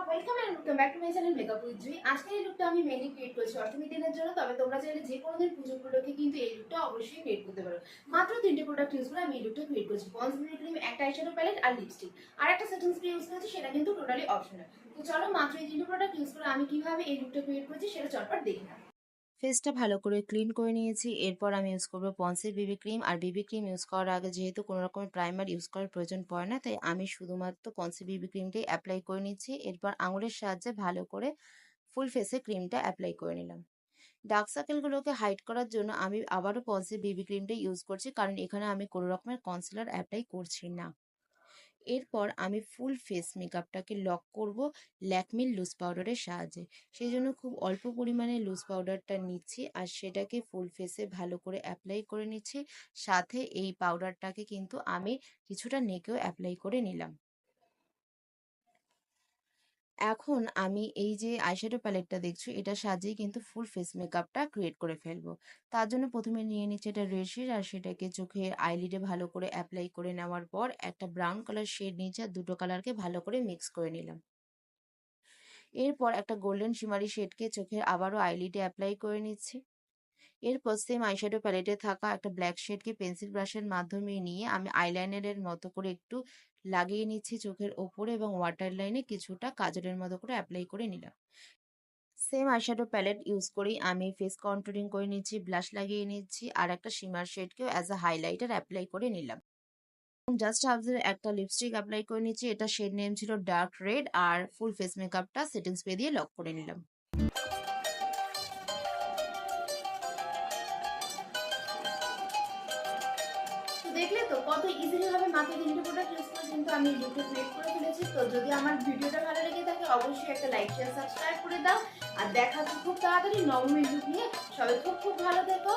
Welcome and welcome back to my channel makeup with Jui. আজকে এই লুকটা আমি মেইনলি ক্রিয়েট করেছি অষ্টমী দিনের জন্য। তবে তোমরা চাইলে যে কোনো দিন পুজো উপলক্ষে কিন্তু এই লুকটা অবশ্যই ক্রিয়েট করতে পারো। মাত্র 3টে প্রোডাক্ট ইউজ করে আমি এই লুকটা ক্রিয়েট করেছি। পন্স বিউটি ক্রিম, একটা আইশ্যাডো প্যালেট আর লিপস্টিক। আর একটা সেটিং স্প্রে ইউজ করেছি, সেটা কিন্তু টোটালি অপশনাল। তো চলো মাত্র এই 3টে প্রোডাক্ট ইউজ করে আমি কিভাবে এই লুকটা ক্রিয়েট করেছি সেটা চটপট দেখে নাও। ফেসটা ভালো করে ক্লিন করে নিয়েছি। এরপর আমি ইউজ করবো পন্সের বেবি ক্রিম। আর বেবি ক্রিম ইউজ করার আগে যেহেতু কোনো রকমের প্রাইমার ইউজ করার প্রয়োজন পড়ে না, তাই আমি শুধুমাত্র পন্সের বেবি ক্রিমটাই অ্যাপ্লাই করে নিচ্ছি। এরপর আঙুলের সাহায্যে ভালো করে ফুল ফেসে ক্রিমটা অ্যাপ্লাই করে নিলাম। ডার্ক সার্কেলগুলোকে হাইড করার জন্য আমি আবারও পন্সের বেবি ক্রিমটা ইউজ করছি, কারণ এখানে আমি কোনো রকমের কনসিলার অ্যাপ্লাই করছি না। এরপর আমি ফুল ফেস মেকআপটাকে লক করব ল্যাকমির লুজ পাউডারের সাহায্যে। সেই জন্য খুব অল্প পরিমাণে লুজ পাউডারটা নিচ্ছি আর সেটাকে ফুল ফেসে ভালো করে অ্যাপ্লাই করে নিচ্ছি। সাথে এই পাউডারটাকে কিন্তু আমি কিছুটা নেকেও অ্যাপ্লাই করে নিলাম। এখন আমি এই যে আইশ্যাডো প্যালেটটা দেখছো, এটার সাহায্যেই কিন্তু ফুল ফেস মেকআপটা ক্রিয়েট করে ফেলবো। তার জন্য প্রথমে নিয়ে নিচ্ছি এটা রেড শেড, আর সেটাকে চোখের আইলিডে ভালো করে অ্যাপ্লাই করে নেওয়ার পর একটা ব্রাউন কালার শেড নিয়েছি আর দুটো কালারকে ভালো করে মিক্স করে নিলাম। এরপর একটা গোল্ডেন শিমারি শেডকে চোখের আবারও আইলিডে অ্যাপ্লাই করে নিচ্ছি। এরপর সেম আইশ্যাডো প্যালেটে থাকা একটা ব্ল্যাক শেডকে পেন্সিল ব্রাশের মাধ্যমে নিয়ে আমি আইলাইনারের মতো করে একটু লাগিয়ে নিচ্ছি চোখের ওপরে, এবং ওয়াটার লাইনে কিছুটা কাজলের মতো করে অ্যাপ্লাই করে নিলাম। সেম আইশ্যাডো প্যালেট ইউজ করেই আমি ফেস কন্ট্যুরিং করে নিচ্ছি, ব্লাশ লাগিয়ে নিচ্ছি আর একটা শিমার শেডকেও অ্যাজ আ হাইলাইটার অ্যাপ্লাই করে নিলাম। জাস্ট হাবসের একটা লিপস্টিক অ্যাপ্লাই করে নিচ্ছি, এটা শেড নেম ছিল ডার্ক রেড, আর ফুল ফেস মেকআপটা সেটিং স্প্রে দিয়ে লক করে নিলাম। তো দেখলে তো কত ইজিলি ভাবে মাত্র 3টে প্রোডাক্ট ইউজ করে কিন্তু আমি এই লুকটা ক্রিয়েট করে ফেলেছি। তো যদি আমার ভিডিওটা ভালো লেগে থাকে অবশ্যই একটা লাইক শেয়ার সাবস্ক্রাইব করে দাও। আর দেখা হচ্ছে খুব তাড়াতাড়ি নবমীর লুক নিয়ে। সবাই খুব খুব ভালো থেকো।